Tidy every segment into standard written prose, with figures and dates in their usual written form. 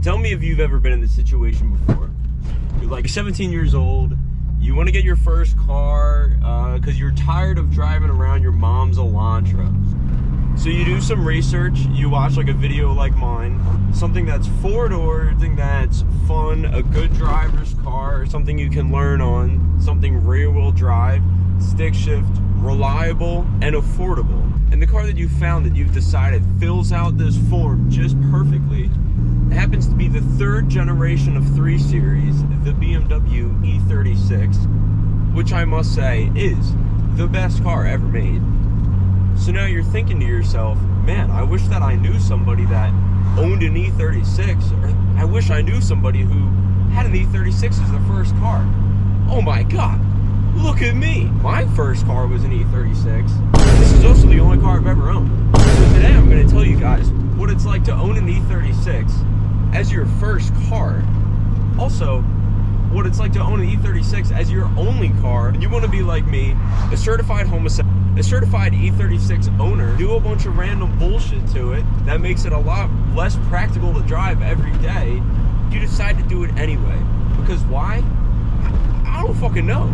Tell me if you've ever been in this situation before. You're like 17 years old, you want to get your first car because you're tired of driving around your mom's Elantra. So you do some research, you watch like a video like mine, something that's four-door, something that's fun, a good driver's car, something you can learn on, something rear-wheel drive, stick shift, reliable, and affordable. And the car that you found that you've decided fills out this form just perfectly. It happens to be the third generation of 3 Series, the BMW e36, which I must say is the best car ever made. So now you're thinking to yourself, man, I wish that I knew somebody that owned an e36, or I wish I knew somebody who had an e36 as their first car. Oh my God, look at me. My first car was an e36. This is also the only car I've ever owned. So today I'm going to tell you guys what it's like to own an e36 as your first car. Also, what it's like to own an e36 as your only car. And you want to be like me, a certified homosexual, a certified e36 owner, do a bunch of random bullshit to it that makes it a lot less practical to drive every day. You decide to do it anyway. Because why? I don't fucking know.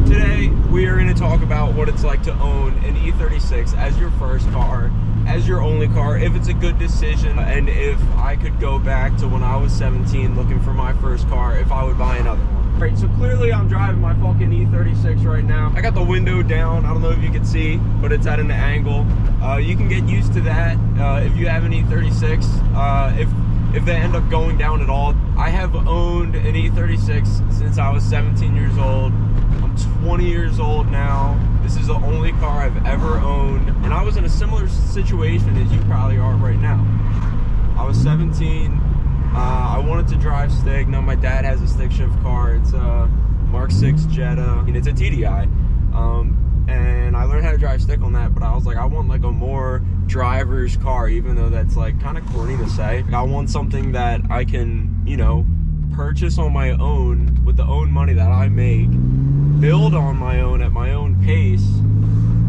Today, we are going to talk about what it's like to own an e36 as your first car, as your only car, if it's a good decision, and if I could go back to when I was 17 looking for my first car, if I would buy another one. Right, so clearly I'm driving my fucking e36 right now. I got the window down, I don't know if you can see, but it's at an angle. You can get used to that if you have an e36, if they end up going down at all. I have owned an e36 since I was 17 years old. I'm 20 years old now. This is the only car I've ever owned. And I was in a similar situation as you probably are right now. I was 17. I wanted to drive stick. Now my dad has a stick shift car. It's a Mark 6 Jetta. And it's a TDI. And I learned how to drive stick on that, but I was like, I want like a more driver's car, even though that's like kind of corny to say. I want something that I can, you know, purchase on my own with the own money that I make, build on my own at my own pace,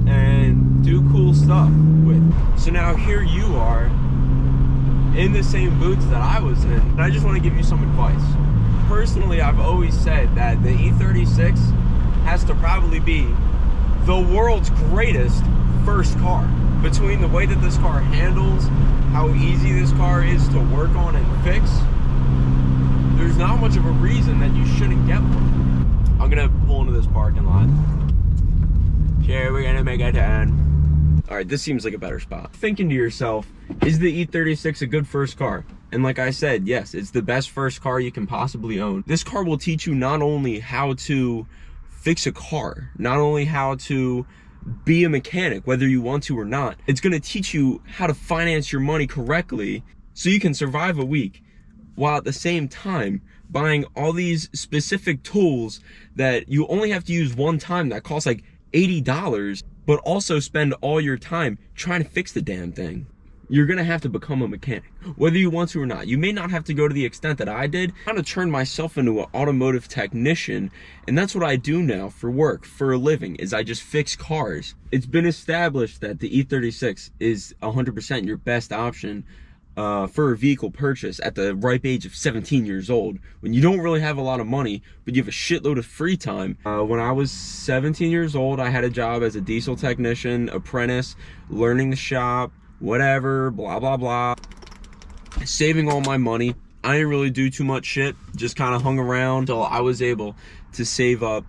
and do cool stuff with. So now here you are in the same boots that I was in, and I just want to give you some advice. Personally, I've always said that the e36 has to probably be the world's greatest first car. Between the way that this car handles, how easy this car is to work on and fix, there's not much of a reason that you shouldn't get one. I'm gonna pull into this parking lot. Here, we're gonna make a turn. All right, this seems like a better spot. Thinking to yourself, is the e36 a good first car? And like I said, yes, it's the best first car you can possibly own. This car will teach you not only how to fix a car, not only how to be a mechanic, whether you want to or not. It's going to teach you how to finance your money correctly so you can survive a week, while at the same time buying all these specific tools that you only have to use one time that cost like $80, but also spend all your time trying to fix the damn thing. You're gonna have to become a mechanic, whether you want to or not. You may not have to go to the extent that I did. I'm trying to turn myself into an automotive technician, and that's what I do now for work, for a living, is I just fix cars. It's been established that the e36 is 100% your best option for a vehicle purchase at the ripe age of 17 years old, when you don't really have a lot of money, but you have a shitload of free time. When I was 17 years old, I had a job as a diesel technician, apprentice, learning the shop, whatever, blah, blah, blah. Saving all my money. I didn't really do too much shit, just kind of hung around until I was able to save up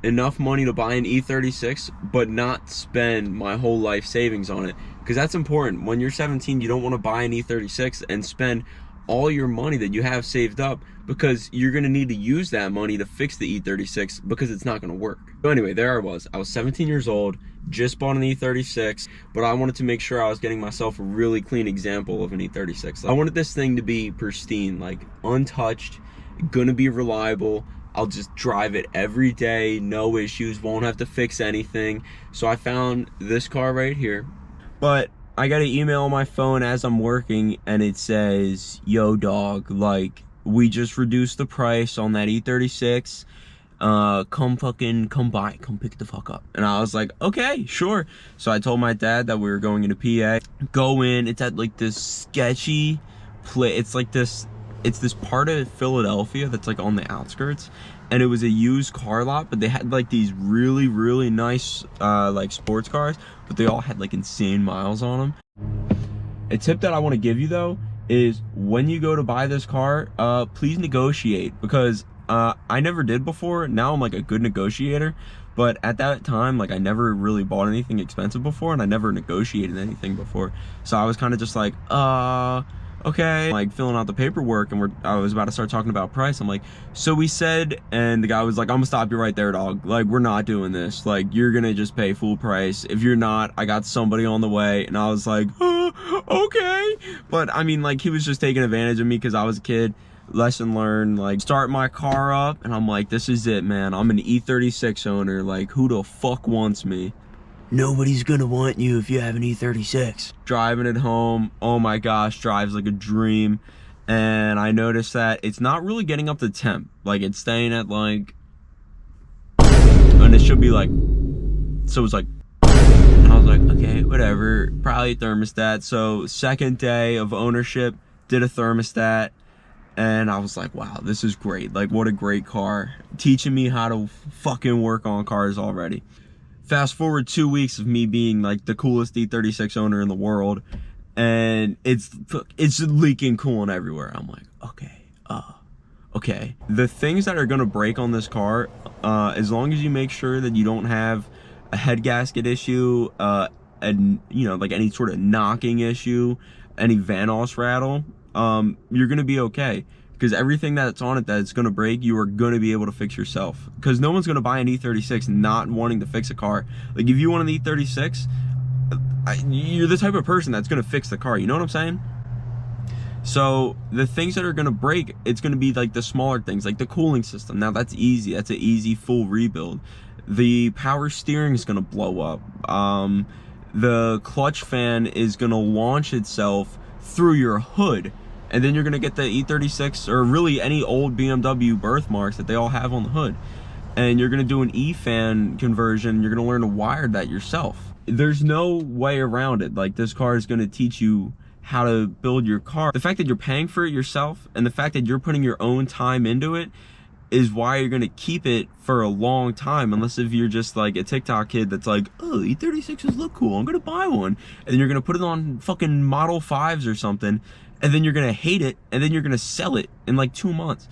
enough money to buy an e36, but not spend my whole life savings on it. Because that's important. When you're 17, you don't want to buy an e36 and spend all your money that you have saved up, because you're going to need to use that money to fix the e36, because it's not going to work. So anyway, there I was 17 years old, just bought an e36, but I wanted to make sure I was getting myself a really clean example of an e36. I wanted this thing to be pristine, like untouched, gonna be reliable. I'll just drive it every day, no issues, won't have to fix anything. So I found this car right here. But I got an email on my phone as I'm working, and it says, yo dog, like, we just reduced the price on that e36. Come pick the fuck up. And I was like, okay, sure. So I told my dad that we were going into PA. Go in, it's at like this sketchy it's like this, it's this part of Philadelphia that's like on the outskirts, and it was a used car lot, but they had like these really, really nice like sports cars, but they all had like insane miles on them. A tip that I want to give you though is when you go to buy this car, please negotiate, because I never did before. Now I'm like a good negotiator, but at that time, like, I never really bought anything expensive before, and I never negotiated anything before. So I was kind of just like, okay, like filling out the paperwork, and I was about to start talking about price. I'm like, so we said, and the guy was like, I'm gonna stop you right there, dog. Like, we're not doing this. Like, you're gonna just pay full price. If you're not, I got somebody on the way. And I was like, okay. But I mean, like, he was just taking advantage of me because I was a kid. Lesson learned. Like, start my car up, and I'm like, this is it, man. I'm an E36 owner. Like, who the fuck wants me? Nobody's gonna want you if you have an E36. Driving it home, oh my gosh, drives like a dream. And I noticed that it's not really getting up to temp. Like, it's staying at like, and it should be like, so it's like, and I was like, okay, whatever, probably thermostat. So second day of ownership, did a thermostat. And I was like, wow, this is great. Like, what a great car. Teaching me how to fucking work on cars already. Fast forward 2 weeks of me being like the coolest E36 owner in the world, and it's leaking coolant everywhere. I'm like, okay. The things that are gonna break on this car, as long as you make sure that you don't have a head gasket issue, and you know, like any sort of knocking issue, any Vanos rattle, you're gonna be okay. Because everything that's on it that's gonna break, you are gonna be able to fix yourself. Because no one's gonna buy an E36 not wanting to fix a car. Like, if you want an E36, you're the type of person that's gonna fix the car. You know what I'm saying? So the things that are gonna break, it's gonna be like the smaller things, like the cooling system. Now that's easy. That's an easy full rebuild. The power steering is gonna blow up. The clutch fan is gonna launch itself through your hood. And then you're gonna get the E36, or really any old BMW birthmarks that they all have on the hood. And you're gonna do an E-fan conversion. You're gonna learn to wire that yourself. There's no way around it. Like, this car is gonna teach you how to build your car. The fact that you're paying for it yourself, and the fact that you're putting your own time into it, is why you're gonna keep it for a long time. Unless if you're just like a TikTok kid that's like, oh, E36s look cool, I'm gonna buy one. And then you're gonna put it on fucking Model 5s or something, and then you're gonna hate it, and then you're gonna sell it in like 2 months.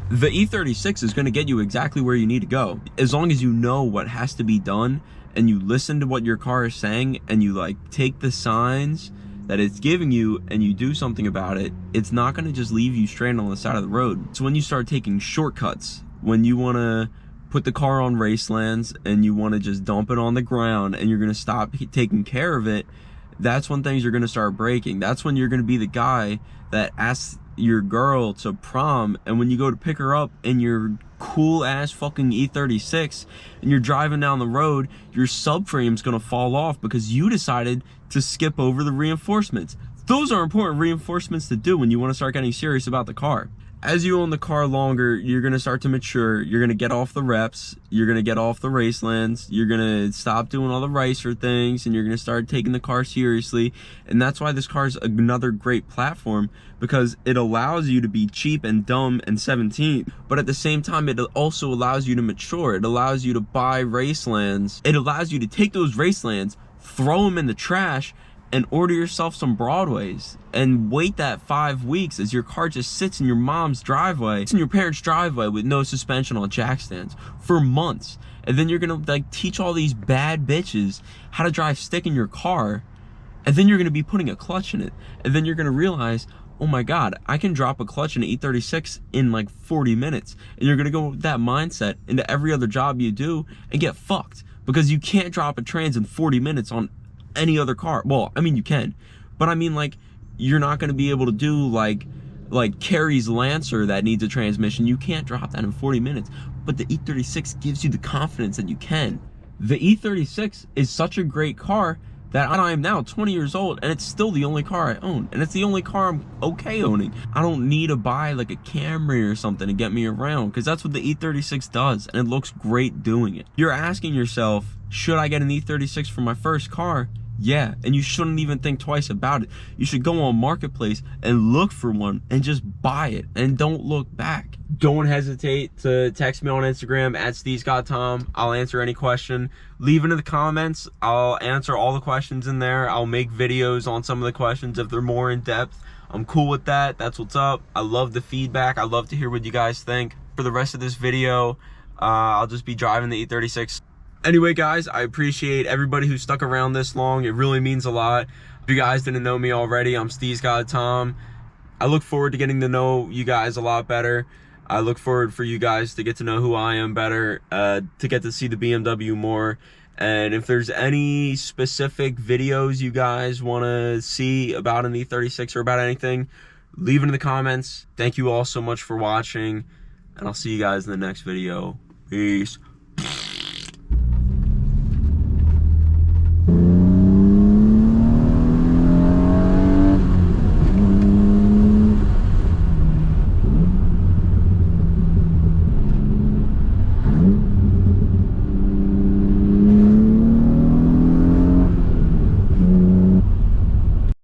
The E36 is gonna get you exactly where you need to go. As long as you know what has to be done, and you listen to what your car is saying, and you like take the signs that it's giving you, and you do something about it, it's not gonna just leave you stranded on the side of the road. So when you start taking shortcuts, when you wanna put the car on racelands, and you wanna just dump it on the ground, and you're gonna stop taking care of it, that's when things are gonna start breaking. That's when you're gonna be the guy that asks your girl to prom, and when you go to pick her up in your cool ass fucking E36 and you're driving down the road, your subframe's gonna fall off because you decided to skip over the reinforcements. Those are important reinforcements to do when you want to start getting serious about the car. As you own the car longer, you're going to start to mature. You're going to get off the reps. You're going to get off the racelands. You're going to stop doing all the racer things, and you're going to start taking the car seriously. And that's why this car is another great platform, because it allows you to be cheap and dumb and 17. But at the same time, it also allows you to mature. It allows you to buy racelands. It allows you to take those racelands, throw them in the trash, and order yourself some Broadways and wait that 5 weeks as your car just sits in your mom's driveway, it's in your parents' driveway with no suspension on jack stands for months. And then you're gonna like teach all these bad bitches how to drive stick in your car, and then you're gonna be putting a clutch in it, and then you're gonna realize, oh my god, I can drop a clutch in an E36 in like 40 minutes. And you're gonna go with that mindset into every other job you do and get fucked, because you can't drop a trans in 40 minutes on any other car. Well, I mean, you can, but I mean, like, you're not going to be able to do like Carrie's Lancer that needs a transmission. You can't drop that in 40 minutes, but the E36 gives you the confidence that you can. The E36 is such a great car that I am now 20 years old, and it's still the only car I own, and it's the only car I'm okay owning. I don't need to buy like a Camry or something to get me around, because that's what the E36 does, and it looks great doing it. You're asking yourself, should I get an E36 for my first car? Yeah, and you shouldn't even think twice about it. You should go on Marketplace and look for one and just buy it and don't look back. Don't hesitate to text me on Instagram at SteveScottTom. I'll answer any question. Leave it in the comments. I'll answer all the questions in there. I'll make videos on some of the questions if they're more in depth. I'm cool with that. That's what's up. I love the feedback. I love to hear what you guys think. For the rest of this video, I'll just be driving the e36. Anyway, guys, I appreciate everybody who stuck around this long. It really means a lot. If you guys didn't know me already, I'm SteveScottTom. I look forward to getting to know you guys a lot better. I look forward for you guys to get to know who I am better, to get to see the BMW more. And if there's any specific videos you guys want to see about an e36 or about anything, leave it in the comments. Thank you all so much for watching, and I'll see you guys in the next video. Peace.